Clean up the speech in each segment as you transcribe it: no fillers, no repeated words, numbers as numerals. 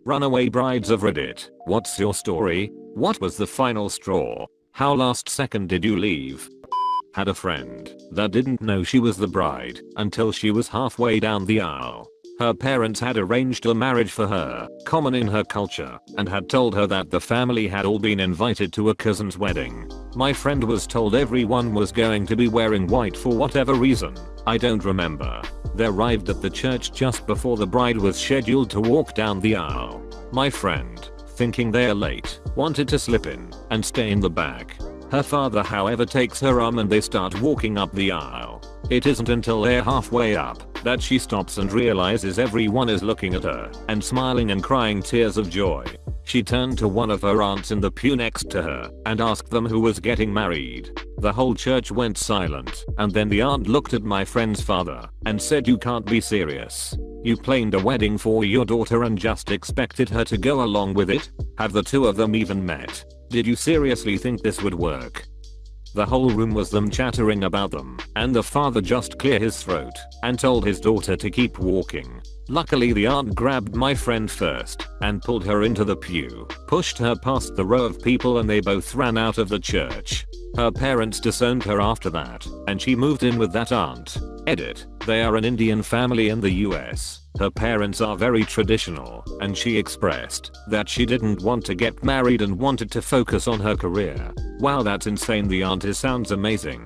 Runaway brides of Reddit, what's your story? What was the final straw? How last second did you leave? Had a friend that didn't know she was the bride until she was halfway down the aisle. Her parents had arranged a marriage for her, common in her culture, and had told her that the family had all been invited to a cousin's wedding. My friend was told everyone was going to be wearing white for whatever reason, I don't remember. They arrived at the church just before the bride was scheduled to walk down the aisle. My friend, thinking they're late, wanted to slip in and stay in the back. Her father however takes her arm and they start walking up the aisle. It isn't until they're halfway up that she stops and realizes everyone is looking at her and smiling and crying tears of joy. She turned to one of her aunts in the pew next to her and asked them who was getting married. The whole church went silent, and then the aunt looked at my friend's father and said, "You can't be serious. You planned a wedding for your daughter and just expected her to go along with it? Have the two of them even met? Did you seriously think this would work?" The whole room was them chattering about them, and the father just cleared his throat and told his daughter to keep walking. Luckily the aunt grabbed my friend first and pulled her into the pew, pushed her past the row of people, and they both ran out of the church. Her parents disowned her after that, and she moved in with that aunt. Edit. They are an Indian family in the US. Her parents are very traditional, and she expressed that she didn't want to get married and wanted to focus on her career. Wow, that's insane. The auntie sounds amazing.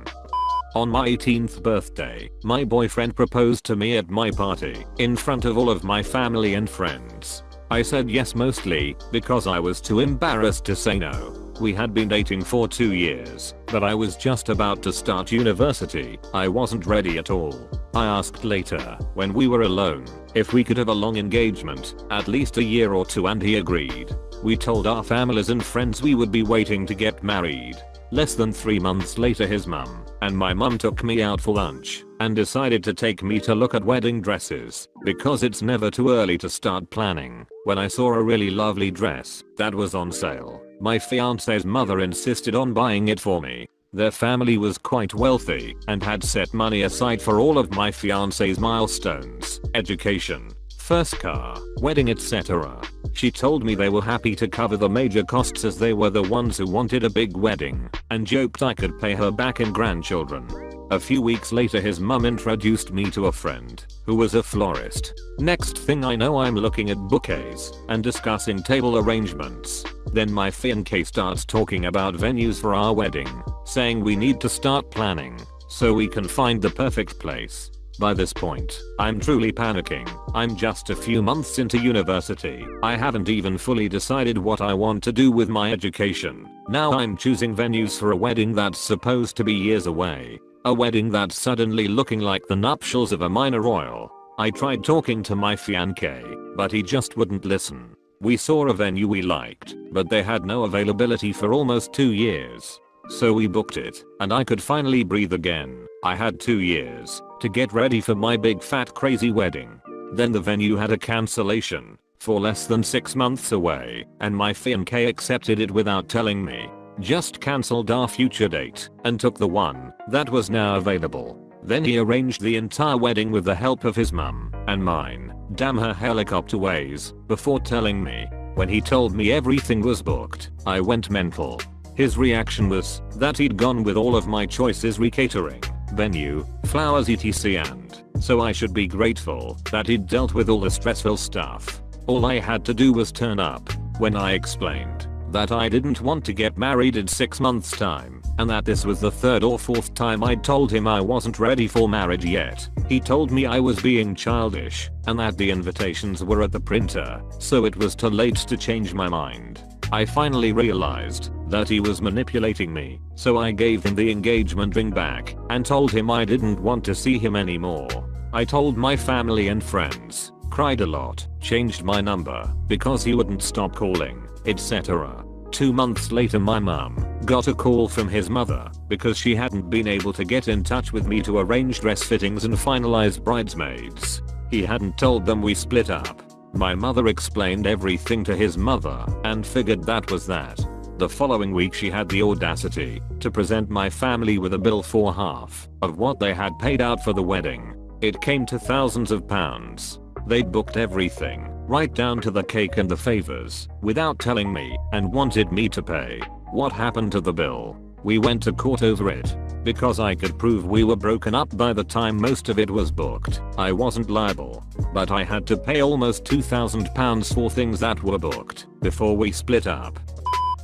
On my 18th birthday, my boyfriend proposed to me at my party in front of all of my family and friends. I said yes, mostly because I was too embarrassed to say no. We had been dating for 2 years, but I was just about to start university. I wasn't ready at all. I asked later, when we were alone, if we could have a long engagement, at least a year or two, and he agreed. We told our families and friends we would be waiting to get married. Less than 3 months later, his mum and my mum took me out for lunch and decided to take me to look at wedding dresses because it's never too early to start planning. When I saw a really lovely dress that was on sale, my fiance's mother insisted on buying it for me. Their family was quite wealthy and had set money aside for all of my fiance's milestones: education, first car, wedding, etc. She told me they were happy to cover the major costs as they were the ones who wanted a big wedding, and joked I could pay her back in grandchildren. A few weeks later, his mum introduced me to a friend who was a florist. Next thing I know, I'm looking at bouquets and discussing table arrangements. Then my fiancé starts talking about venues for our wedding, saying we need to start planning so we can find the perfect place. By this point, I'm truly panicking. I'm just a few months into university. I haven't even fully decided what I want to do with my education. Now I'm choosing venues for a wedding that's supposed to be years away. A wedding that's suddenly looking like the nuptials of a minor royal. I tried talking to my fiancé, but he just wouldn't listen. We saw a venue we liked, but they had no availability for almost 2 years. So we booked it, and I could finally breathe again. I had 2 years to get ready for my big fat crazy wedding. Then the venue had a cancellation for less than 6 months away, and my fiancé accepted it without telling me. Just cancelled our future date and took the one that was now available. Then he arranged the entire wedding with the help of his mum and mine. Damn her helicopter ways. Before telling me, when he told me everything was booked, I went mental. His reaction was that he'd gone with all of my choices: re-catering, venue, flowers, etc. And so I should be grateful that he'd dealt with all the stressful stuff. All I had to do was turn up. When I explained that I didn't want to get married in 6 months time, and that this was the 3rd or 4th time I'd told him I wasn't ready for marriage yet, he told me I was being childish and that the invitations were at the printer, so it was too late to change my mind. I finally realized that he was manipulating me, so I gave him the engagement ring back and told him I didn't want to see him anymore. I told my family and friends, cried a lot, changed my number because he wouldn't stop calling, etc. 2 months later, my mum got a call from his mother because she hadn't been able to get in touch with me to arrange dress fittings and finalize bridesmaids. He hadn't told them we split up. My mother explained everything to his mother and figured that was that. The following week, she had the audacity to present my family with a bill for half of what they had paid out for the wedding. It came to thousands of pounds. They booked everything, right down to the cake and the favors, without telling me, and wanted me to pay. What happened to the bill? We went to court over it. Because I could prove we were broken up by the time most of it was booked, I wasn't liable. But I had to pay almost £2,000 for things that were booked before we split up.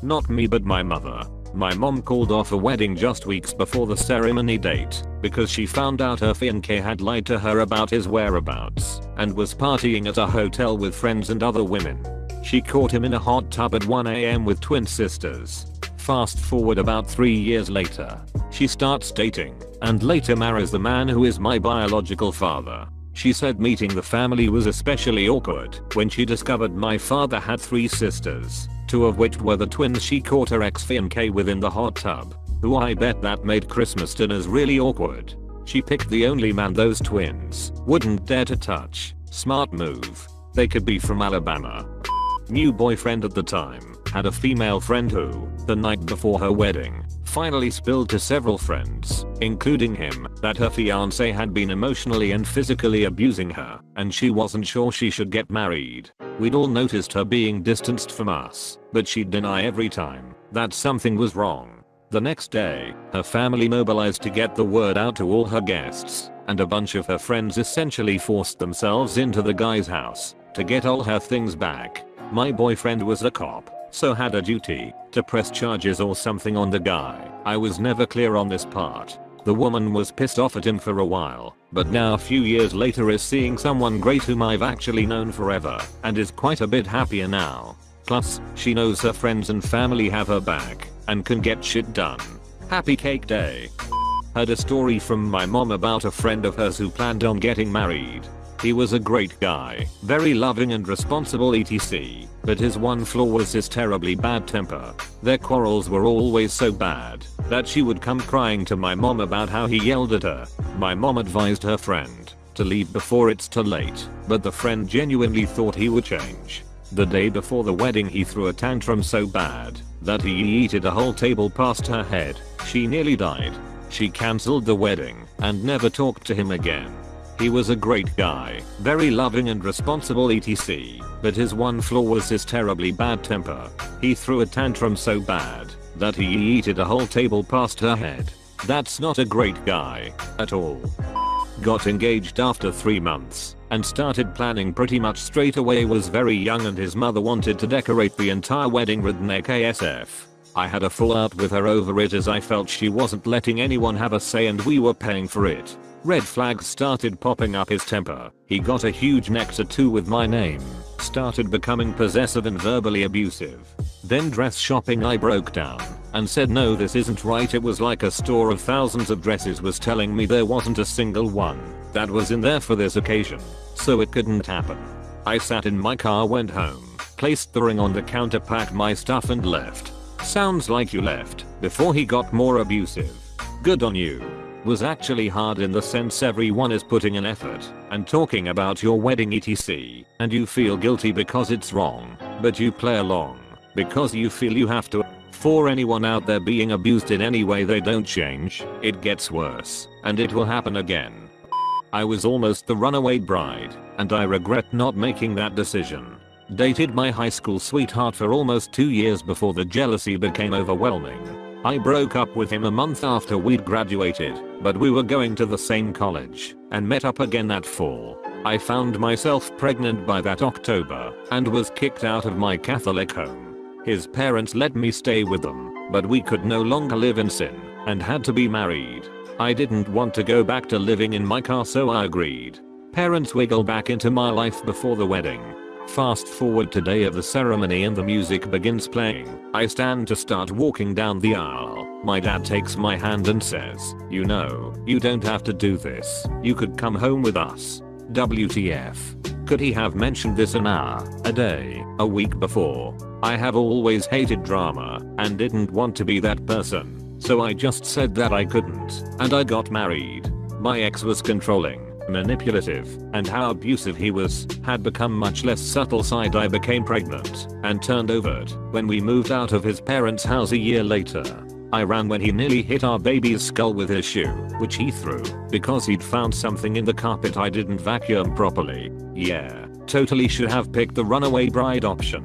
Not me but my mother. My mom called off a wedding just weeks before the ceremony date because she found out her fiancé had lied to her about his whereabouts and was partying at a hotel with friends and other women. She caught him in a hot tub at 1 AM with twin sisters. Fast forward about 3 years later, she starts dating and later marries the man who is my biological father. She said meeting the family was especially awkward when she discovered my father had 3 sisters, 2 of which were the twins she caught her ex-fiancé with in the hot tub, who I bet that made Christmas dinners really awkward. She picked the only man those twins wouldn't dare to touch. Smart move. They could be from Alabama. New boyfriend at the time had a female friend who, the night before her wedding, finally spilled to several friends, including him, that her fiancé had been emotionally and physically abusing her, and she wasn't sure she should get married. We'd all noticed her being distanced from us, but she'd deny every time that something was wrong. The next day, her family mobilized to get the word out to all her guests, and a bunch of her friends essentially forced themselves into the guy's house to get all her things back. My boyfriend was a cop, so had a duty to press charges or something on the guy. I was never clear on this part. The woman was pissed off at him for a while, but now a few years later is seeing someone great whom I've actually known forever, and is quite a bit happier now. Plus, she knows her friends and family have her back, and can get shit done. Happy cake day. Heard a story from my mom about a friend of hers who planned on getting married. He was a great guy, very loving and responsible etc. But his one flaw was his terribly bad temper. Their quarrels were always so bad that she would come crying to my mom about how he yelled at her. My mom advised her friend to leave before it's too late, but the friend genuinely thought he would change. The day before the wedding he threw a tantrum so bad that he yeeted a whole table past her head. She nearly died. She cancelled the wedding and never talked to him again. He was a great guy, very loving and responsible etc. But his one flaw was his terribly bad temper. He threw a tantrum so bad that he yeeted a whole table past her head. That's not a great guy at all. Got engaged after 3 months and started planning pretty much straight away. Was very young and his mother wanted to decorate the entire wedding redneck ASF. I had a fallout with her over it as I felt she wasn't letting anyone have a say and we were paying for it. Red flags started popping up. His temper. He got a huge neck tattoo with my name. Started becoming possessive and verbally abusive. Then dress shopping I broke down and said no, this isn't right. It was like a store of thousands of dresses was telling me there wasn't a single one that was in there for this occasion. So it couldn't happen. I sat in my car, went home, placed the ring on the counter, packed my stuff and left. Sounds like you left before he got more abusive. Good on you. Was actually hard in the sense everyone is putting an effort and talking about your wedding etc. and you feel guilty because it's wrong, but you play along because you feel you have to. For anyone out there being abused in any way, they don't change. It gets worse and it will happen again. I was almost the runaway bride and I regret not making that decision. Dated my high school sweetheart for almost 2 years before the jealousy became overwhelming. I broke up with him a month after we'd graduated, but we were going to the same college and met up again that fall. I found myself pregnant by that October and was kicked out of my Catholic home. His parents let me stay with them, but we could no longer live in sin and had to be married. I didn't want to go back to living in my car, so I agreed. Parents wiggle back into my life before the wedding. Fast forward to day of the ceremony and the music begins playing. I stand to start walking down the aisle. My dad takes my hand and says, "You know, you don't have to do this. You could come home with us." WTF. Could he have mentioned this an hour, a day, a week before? I have always hated drama and didn't want to be that person, so I just said that I couldn't, and I got married. My ex was controlling, manipulative, and how abusive he was had become much less subtle side. I became pregnant and turned overt when we moved out of his parents' house a year later. I ran when he nearly hit our baby's skull with his shoe, which he threw because he'd found something in the carpet I didn't vacuum properly. Yeah, totally should have picked the runaway bride option.